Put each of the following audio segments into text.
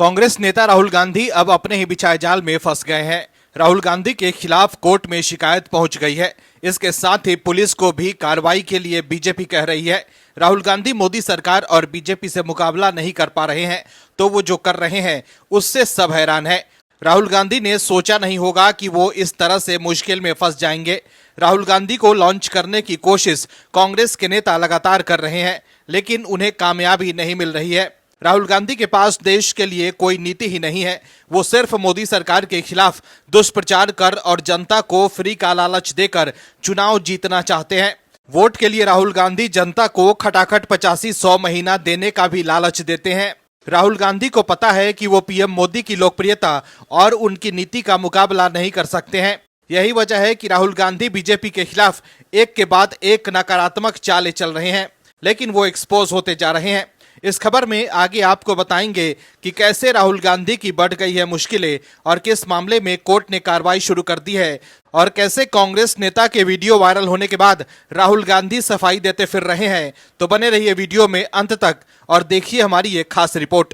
कांग्रेस नेता राहुल गांधी अब अपने ही बिछाए जाल में फंस गए हैं। राहुल गांधी के खिलाफ कोर्ट में शिकायत पहुंच गई है। इसके साथ ही पुलिस को भी कार्रवाई के लिए बीजेपी कह रही है। राहुल गांधी मोदी सरकार और बीजेपी से मुकाबला नहीं कर पा रहे हैं, तो वो जो कर रहे हैं उससे सब हैरान है। राहुल गांधी ने सोचा नहीं होगा कि वो इस तरह से मुश्किल में फंस जाएंगे। राहुल गांधी को लॉन्च करने की कोशिश कांग्रेस के नेता लगातार कर रहे हैं, लेकिन उन्हें कामयाबी नहीं मिल रही है। राहुल गांधी के पास देश के लिए कोई नीति ही नहीं है। वो सिर्फ मोदी सरकार के खिलाफ दुष्प्रचार कर और जनता को फ्री का लालच देकर चुनाव जीतना चाहते हैं। वोट के लिए राहुल गांधी जनता को खटाखट 85-100 महीना देने का भी लालच देते हैं। राहुल गांधी को पता है कि वो पीएम मोदी की लोकप्रियता और उनकी नीति का मुकाबला नहीं कर सकते हैं। यही वजह है कि राहुल गांधी बीजेपी के खिलाफ एक के बाद एक नकारात्मक चालें चल रहे हैं, लेकिन वो एक्सपोज होते जा रहे हैं। इस खबर में आगे आपको बताएंगे कि कैसे राहुल गांधी की बढ़ गई है मुश्किलें और किस मामले में कोर्ट ने कार्रवाई शुरू कर दी है, और कैसे कांग्रेस नेता के वीडियो वायरल होने के बाद राहुल गांधी सफाई देते फिर रहे हैं। तो बने रहिए वीडियो में अंत तक और देखिए हमारी ये खास रिपोर्ट।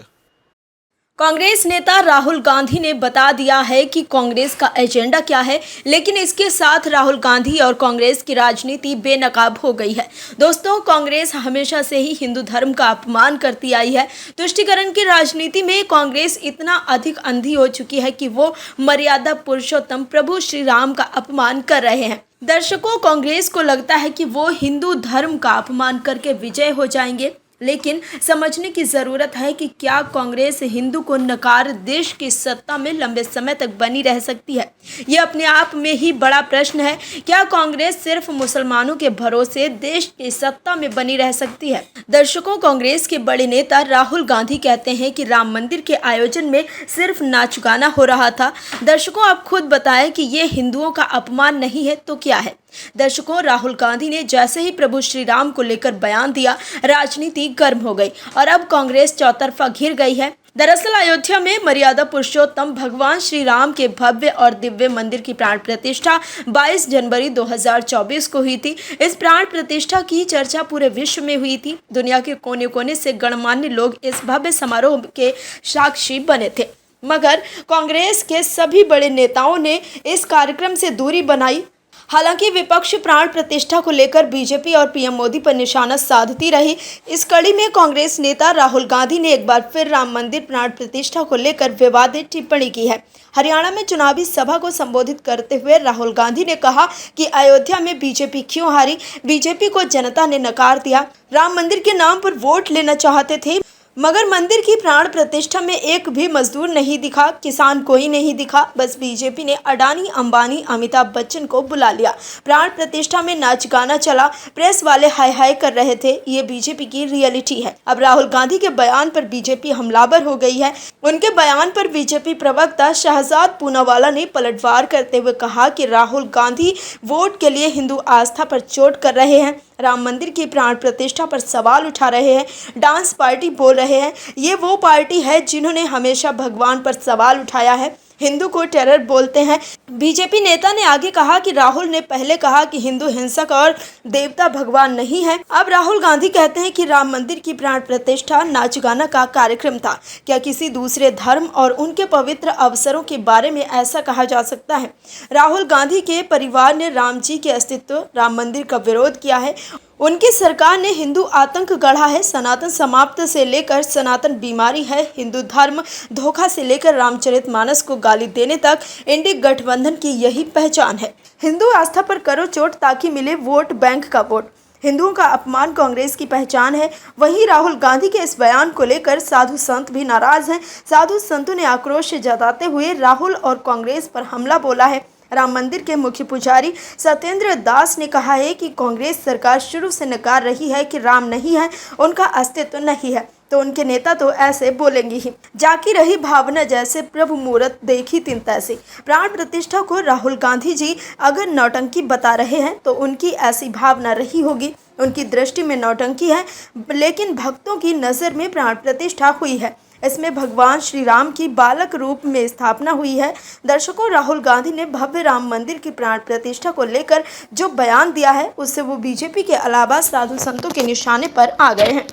कांग्रेस नेता राहुल गांधी ने बता दिया है कि कांग्रेस का एजेंडा क्या है, लेकिन इसके साथ राहुल गांधी और कांग्रेस की राजनीति बेनकाब हो गई है। दोस्तों, कांग्रेस हमेशा से ही हिंदू धर्म का अपमान करती आई है। तुष्टीकरण की राजनीति में कांग्रेस इतना अधिक अंधी हो चुकी है कि वो मर्यादा पुरुषोत्तम प्रभु श्री राम का अपमान कर रहे हैं। दर्शकों, कांग्रेस को लगता है कि वो हिंदू धर्म का अपमान करके विजय हो जाएंगे, लेकिन समझने की जरूरत है कि क्या कांग्रेस हिंदू को नकार देश की सत्ता में लंबे समय तक बनी रह सकती है। यह अपने आप में ही बड़ा प्रश्न है। क्या कांग्रेस सिर्फ मुसलमानों के भरोसे देश की सत्ता में बनी रह सकती है। दर्शकों, कांग्रेस के बड़े नेता राहुल गांधी कहते हैं कि राम मंदिर के आयोजन में सिर्फ नाच गाना हो रहा था। दर्शकों, आप खुद बताएं कि ये हिंदुओं का अपमान नहीं है तो क्या है। दर्शकों, राहुल गांधी ने जैसे ही प्रभु श्री राम को लेकर बयान दिया, राजनीति गर्म हो गई और अब कांग्रेस चौतरफा घिर गई है। दरअसल अयोध्या में मर्यादा पुरुषोत्तम भगवान श्री राम के भव्य और दिव्य मंदिर की प्राण प्रतिष्ठा 22 जनवरी 2024 को हुई थी। इस प्राण प्रतिष्ठा की चर्चा पूरे विश्व में हुई थी। दुनिया के कोने कोने से गणमान्य लोग इस भव्य समारोह के साक्षी बने थे, मगर कांग्रेस के सभी बड़े नेताओं ने इस कार्यक्रम से दूरी बनाई। हालांकि विपक्ष प्राण प्रतिष्ठा को लेकर बीजेपी और पीएम मोदी पर निशाना साधती रही। इस कड़ी में कांग्रेस नेता राहुल गांधी ने एक बार फिर राम मंदिर प्राण प्रतिष्ठा को लेकर विवादित टिप्पणी की है। हरियाणा में चुनावी सभा को संबोधित करते हुए राहुल गांधी ने कहा कि अयोध्या में बीजेपी क्यों हारी। बीजेपी को जनता ने नकार दिया। राम मंदिर के नाम पर वोट लेना चाहते थे, मगर मंदिर की प्राण प्रतिष्ठा में एक भी मजदूर नहीं दिखा, किसान कोई नहीं दिखा। बस बीजेपी ने अडानी, अंबानी, अमिताभ बच्चन को बुला लिया। प्राण प्रतिष्ठा में नाच गाना चला, प्रेस वाले हाय हाय कर रहे थे। ये बीजेपी की रियलिटी है। अब राहुल गांधी के बयान पर बीजेपी हमलावर हो गई है। उनके बयान पर बीजेपी प्रवक्ता शहजाद पूनावाला ने पलटवार करते हुए कहा कि राहुल गांधी वोट के लिए हिंदू आस्था पर चोट कर रहे हैं, राम मंदिर की प्राण प्रतिष्ठा पर सवाल उठा रहे हैं, डांस पार्टी बोल रहे हैं। ये वो पार्टी है जिन्होंने हमेशा भगवान पर सवाल उठाया है, हिंदू को टेरर बोलते हैं। बीजेपी नेता ने आगे कहा कि राहुल ने पहले कहा कि हिंदू हिंसक और देवता भगवान नहीं है। अब राहुल गांधी कहते हैं कि राम मंदिर की प्राण प्रतिष्ठा नाच गाना का कार्यक्रम था। क्या किसी दूसरे धर्म और उनके पवित्र अवसरों के बारे में ऐसा कहा जा सकता है। राहुल गांधी के परिवार ने राम जी के अस्तित्व, राम मंदिर का विरोध किया है। उनकी सरकार ने हिंदू आतंक गढ़ा है। सनातन समाप्त से लेकर सनातन बीमारी है। हिंदू धर्म धोखा से लेकर रामचरितमानस को गाली देने तक इंडी गठबंधन की यही पहचान है। हिंदू आस्था पर करो चोट ताकि मिले वोट बैंक का वोट। हिंदुओं का अपमान कांग्रेस की पहचान है। वहीं राहुल गांधी के इस बयान को लेकर साधु संत भी नाराज हैं। साधु संतों ने आक्रोश जताते हुए राहुल और कांग्रेस पर हमला बोला है। राम मंदिर के मुख्य पुजारी सत्येंद्र दास ने कहा है कि कांग्रेस सरकार शुरू से नकार रही है कि राम नहीं है, उनका अस्तित्व नहीं है, तो उनके नेता तो ऐसे बोलेंगे ही। जाकी रही भावना जैसे प्रभु मूरत देखी तिन तैसे। प्राण प्रतिष्ठा को राहुल गांधी जी अगर नौटंकी बता रहे हैं तो उनकी ऐसी भावना रही होगी। उनकी दृष्टि में नौटंकी है, लेकिन भक्तों की नज़र में प्राण प्रतिष्ठा हुई है। इसमें भगवान श्री राम की बालक रूप में स्थापना हुई है। दर्शकों, राहुल गांधी ने भव्य राम मंदिर की प्राण प्रतिष्ठा को लेकर जो बयान दिया है, उससे वो बीजेपी के अलावा साधु संतों के निशाने पर आ गए हैं।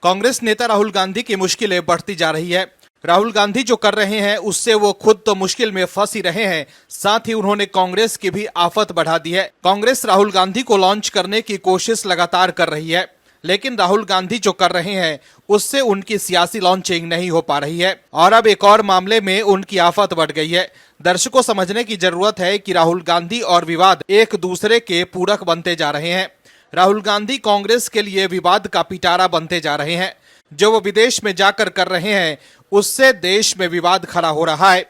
कांग्रेस नेता राहुल गांधी की मुश्किलें बढ़ती जा रही है। राहुल गांधी जो कर रहे हैं उससे वो खुद तो मुश्किल में फंस ही रहे हैं, साथ ही उन्होंने कांग्रेस की भी आफत बढ़ा दी है। कांग्रेस राहुल गांधी को लॉन्च करने की कोशिश लगातार कर रही है, लेकिन राहुल गांधी जो कर रहे हैं उससे उनकी सियासी लॉन्चिंग नहीं हो पा रही है और अब एक और मामले में उनकी आफत बढ़ गई है। दर्शकों समझने की जरूरत है कि राहुल गांधी और विवाद एक दूसरे के पूरक बनते जा रहे हैं। राहुल गांधी कांग्रेस के लिए विवाद का पिटारा बनते जा रहे हैं। जो वो विदेश में जाकर कर रहे हैं उससे देश में विवाद खड़ा हो रहा है।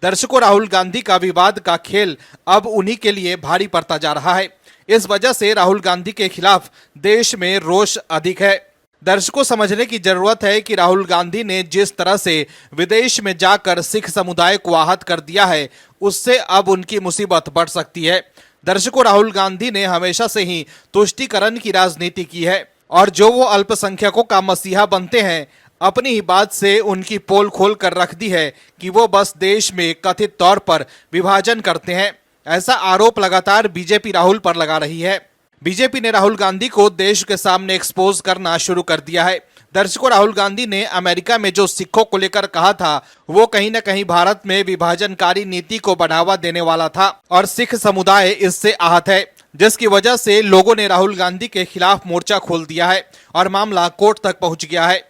दर्शकों, राहुल गांधी का विवाद का खेल अब उन्हीं के लिए भारी पड़ता जा रहा है। इस वजह से राहुल गांधी के खिलाफ देश में रोष अधिक है। दर्शकों समझने की जरूरत है कि राहुल गांधी ने जिस तरह से विदेश में जाकर सिख समुदाय को आहत कर दिया है उससे अब उनकी मुसीबत बढ़ सकती है। दर्शकों, राहुल गांधी ने हमेशा से ही तुष्टीकरण की राजनीति की है और जो वो अल्पसंख्यकों का मसीहा बनते हैं, अपनी ही बात से उनकी पोल खोल कर रख दी है कि वो बस देश में कथित तौर पर विभाजन करते हैं। ऐसा आरोप लगातार बीजेपी राहुल पर लगा रही है। बीजेपी ने राहुल गांधी को देश के सामने एक्सपोज करना शुरू कर दिया है। दर्शकों, राहुल गांधी ने अमेरिका में जो सिखों को लेकर कहा था वो कहीं न कहीं भारत में विभाजनकारी नीति को बढ़ावा देने वाला था और सिख समुदाय इससे आहत है, जिसकी वजह से लोगों ने राहुल गांधी के खिलाफ मोर्चा खोल दिया है और मामला कोर्ट तक पहुंच गया है।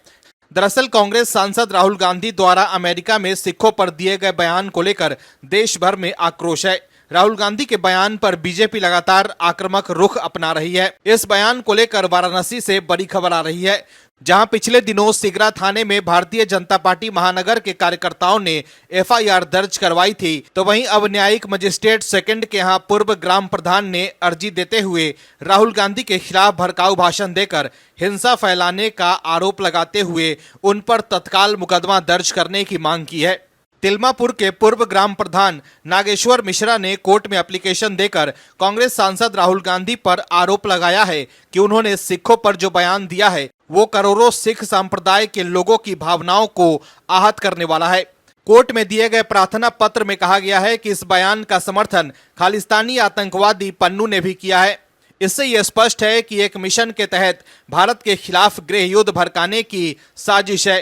दरअसल कांग्रेस सांसद राहुल गांधी द्वारा अमेरिका में सिखों पर दिए गए बयान को लेकर देश भर में आक्रोश है। राहुल गांधी के बयान पर बीजेपी लगातार आक्रामक रुख अपना रही है। इस बयान को लेकर वाराणसी से बड़ी खबर आ रही है, जहां पिछले दिनों सिगरा थाने में भारतीय जनता पार्टी महानगर के कार्यकर्ताओं ने एफआईआर दर्ज करवाई थी, तो वहीं अब न्यायिक मजिस्ट्रेट सेकंड के यहां पूर्व ग्राम प्रधान ने अर्जी देते हुए राहुल गांधी के खिलाफ भड़काऊ भाषण देकर हिंसा फैलाने का आरोप लगाते हुए उन पर तत्काल मुकदमा दर्ज करने की मांग की है। तिलमापुर के पूर्व ग्राम प्रधान नागेश्वर मिश्रा ने कोर्ट में एप्लीकेशन देकर कांग्रेस सांसद राहुल गांधी पर आरोप लगाया है कि उन्होंने सिखों पर जो बयान दिया है वो करोड़ों सिख संप्रदाय के लोगों की भावनाओं को आहत करने वाला है। कोर्ट में दिए गए प्रार्थना पत्र में कहा गया है कि इस बयान का समर्थन खालिस्तानी आतंकवादी पन्नू ने भी किया है। इससे यह स्पष्ट है कि एक मिशन के तहत भारत के खिलाफ गृह युद्ध भड़काने की साजिश है।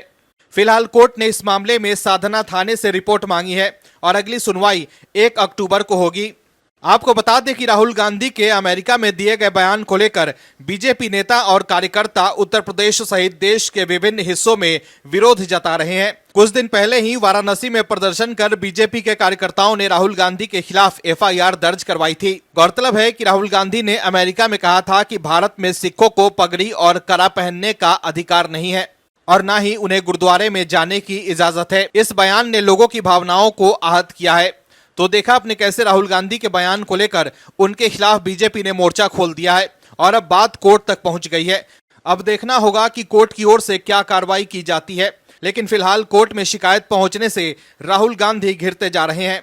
फिलहाल कोर्ट ने इस मामले में साधना थाने से रिपोर्ट मांगी है और अगली सुनवाई 1 अक्टूबर को होगी। आपको बता दें कि राहुल गांधी के अमेरिका में दिए गए बयान को लेकर बीजेपी नेता और कार्यकर्ता उत्तर प्रदेश सहित देश के विभिन्न हिस्सों में विरोध जता रहे हैं। कुछ दिन पहले ही वाराणसी में प्रदर्शन कर बीजेपी के कार्यकर्ताओं ने राहुल गांधी के खिलाफ एफआईआर दर्ज करवाई थी। गौरतलब है कि राहुल गांधी ने अमेरिका में कहा था कि भारत में सिखों को पगड़ी और कड़ा पहनने का अधिकार नहीं है और न ही उन्हें गुरुद्वारे में जाने की इजाजत है। इस बयान ने लोगों की भावनाओं को आहत किया है। तो देखा आपने कैसे राहुल गांधी के बयान को लेकर उनके खिलाफ बीजेपी ने मोर्चा खोल दिया है और अब बात कोर्ट तक पहुंच गई है। अब देखना होगा कि कोर्ट की ओर से क्या कार्रवाई की जाती है, लेकिन फिलहाल कोर्ट में शिकायत पहुंचने से राहुल गांधी घिरते जा रहे हैं।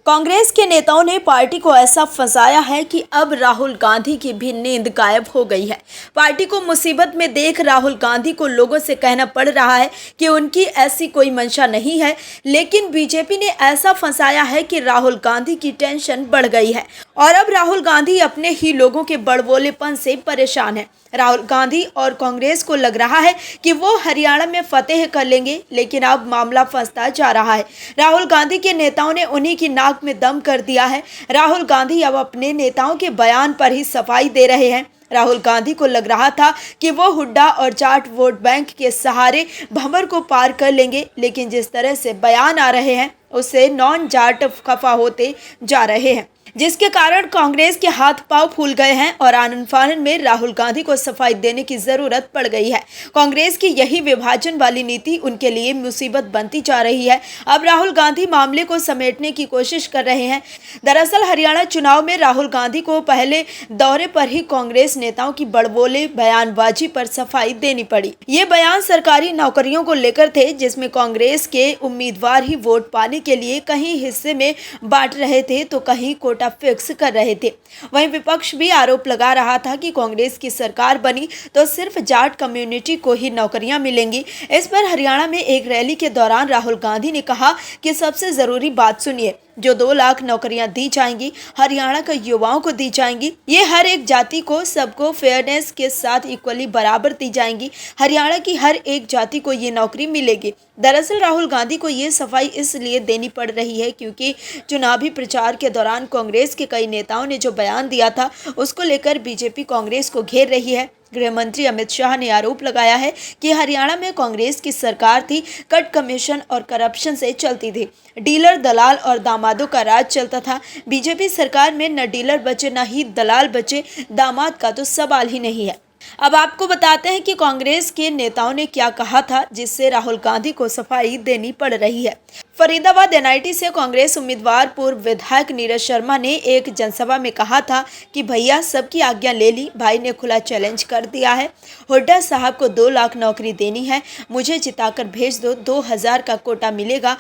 कांग्रेस के नेताओं ने पार्टी को ऐसा फंसाया है कि अब राहुल गांधी की भी नींद गायब हो गई है। पार्टी को मुसीबत में देख राहुल गांधी को लोगों से कहना पड़ रहा है कि उनकी ऐसी कोई मंशा नहीं है, लेकिन बीजेपी ने ऐसा फंसाया है कि राहुल गांधी की टेंशन बढ़ गई है और अब राहुल गांधी अपने ही लोगों के बड़बोलेपन से परेशान है। राहुल गांधी और कांग्रेस को लग रहा है कि वो हरियाणा में फतेह कर लेंगे, लेकिन अब मामला फंसता जा रहा है। राहुल गांधी के नेताओं ने उन्हीं की नाक में दम कर दिया है। राहुल गांधी अब अपने नेताओं के बयान पर ही सफाई दे रहे हैं। राहुल गांधी को लग रहा था कि वो हुड्डा और जाट वोट बैंक के सहारे भंवर को पार कर लेंगे, लेकिन जिस तरह से बयान आ रहे हैं उससे नॉन जाट खफा होते जा रहे हैं, जिसके कारण कांग्रेस के हाथ पांव फूल गए हैं और आनन फानन में राहुल गांधी को सफाई देने की जरूरत पड़ गई है। कांग्रेस की यही विभाजन वाली नीति उनके लिए मुसीबत बनती जा रही है। अब राहुल गांधी मामले को समेटने की कोशिश कर रहे हैं। दरअसल हरियाणा चुनाव में राहुल गांधी को पहले दौरे पर ही कांग्रेस नेताओं की बड़बोले बयानबाजी पर सफाई देनी पड़ी। ये बयान सरकारी नौकरियों को लेकर थे, जिसमें कांग्रेस के उम्मीदवार ही वोट पाने के लिए कहीं हिस्से में बांट रहे थे तो कहीं कोटा फिक्स कर रहे थे। वहीं विपक्ष भी आरोप लगा रहा था कि कांग्रेस की सरकार बनी तो सिर्फ जाट कम्युनिटी को ही नौकरियां मिलेंगी। इस पर हरियाणा में एक रैली के दौरान राहुल गांधी ने कहा कि सबसे जरूरी बात सुनिए, जो 2 लाख नौकरियां दी जाएंगी हरियाणा के युवाओं को दी जाएंगी। ये हर एक जाति को सबको फेयरनेस के साथ इक्वली बराबर दी जाएंगी। हरियाणा की हर एक जाति को ये नौकरी मिलेगी। दरअसल राहुल गांधी को ये सफाई इसलिए देनी पड़ रही है क्योंकि चुनावी प्रचार के दौरान कांग्रेस के कई नेताओं ने जो बयान दिया था उसको लेकर बीजेपी कांग्रेस को घेर रही है। गृह मंत्री अमित शाह ने आरोप लगाया है कि हरियाणा में कांग्रेस की सरकार थी, कट कमीशन और करप्शन से चलती थी। डीलर, दलाल और दामादों का राज चलता था। बीजेपी सरकार में न डीलर बचे न ही दलाल बचे, दामाद का तो सवाल ही नहीं है। अब आपको बताते हैं कि कांग्रेस के नेताओं ने क्या कहा था जिससे राहुल गांधी को सफाई देनी पड़ रही है। फरीदाबाद एनआईटी से कांग्रेस उम्मीदवार पूर्व विधायक नीरज शर्मा ने एक जनसभा में कहा था कि भैया सबकी आज्ञा ले ली, भाई ने खुला चैलेंज कर दिया है। हुड्डा साहब को 2 लाख नौकरी देनी है, मुझे जिताकर भेज दो, 2000 का कोटा मिलेगा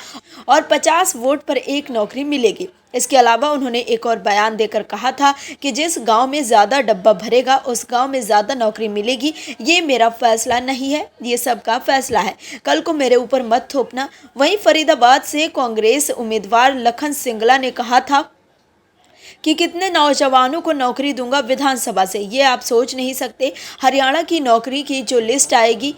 और 50 वोट पर 1 नौकरी मिलेगी। इसके अलावा उन्होंने एक और बयान देकर कहा था कि जिस गांव में ज़्यादा डब्बा भरेगा उस गांव में ज़्यादा नौकरी मिलेगी। ये मेरा फैसला नहीं है, ये सबका फैसला है, कल को मेरे ऊपर मत थोपना। वहीं फरीदाबाद से कांग्रेस उम्मीदवार लखन सिंगला ने कहा था कि कितने नौजवानों को नौकरी दूंगा विधानसभा से, ये आप सोच नहीं सकते। हरियाणा की नौकरी की जो लिस्ट आएगी,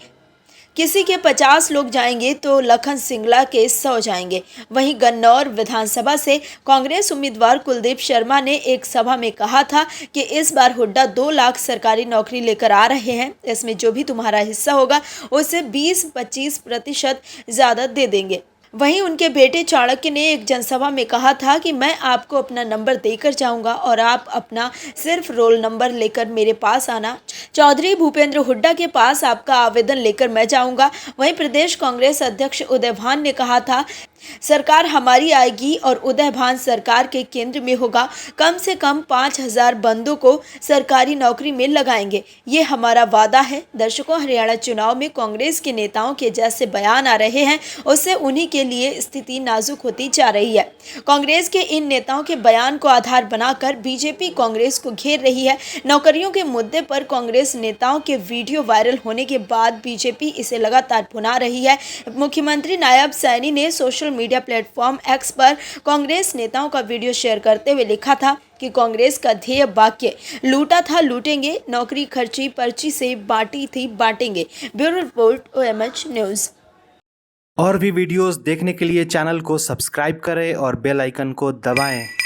किसी के 50 लोग जाएंगे तो लखन सिंगला के 100 जाएंगे। वहीं गन्नौर विधानसभा से कांग्रेस उम्मीदवार कुलदीप शर्मा ने एक सभा में कहा था कि इस बार हुड्डा 2 लाख सरकारी नौकरी लेकर आ रहे हैं, इसमें जो भी तुम्हारा हिस्सा होगा उससे 20-25% ज़्यादा दे देंगे। वहीं उनके बेटे चाणक्य ने एक जनसभा में कहा था कि मैं आपको अपना नंबर देकर जाऊंगा और आप अपना सिर्फ रोल नंबर लेकर मेरे पास आना। चौधरी भूपेंद्र हुड्डा के पास आपका आवेदन लेकर मैं जाऊंगा। वहीं प्रदेश कांग्रेस अध्यक्ष उदय भान ने कहा था सरकार हमारी आएगी और उदय भान सरकार के केंद्र में होगा, कम से कम 5000 बंदों को सरकारी नौकरी में लगाएंगे, ये हमारा वादा है। दर्शकों, हरियाणा चुनाव में कांग्रेस के नेताओं के जैसे बयान आ रहे हैं उससे उन्हीं के लिए स्थिति नाजुक होती जा रही है। कांग्रेस के इन नेताओं के बयान को आधार बनाकर बीजेपी कांग्रेस को घेर रही है। नौकरियों के मुद्दे पर कांग्रेस नेताओं के वीडियो वायरल होने के बाद बीजेपी इसे लगातार भुना रही है। मुख्यमंत्री नायब सैनी ने सोशल मीडिया प्लेटफॉर्म एक्स पर कांग्रेस नेताओं का वीडियो शेयर करते हुए लिखा था कि कांग्रेस का ध्येय वाक्य लूटा था लूटेंगे, नौकरी खर्ची पर्ची से बांटी थी बांटेंगे। Bureau report OMH news. और भी वीडियोस देखने के लिए चैनल को सब्सक्राइब करें और बेल आइकन को दबाएं।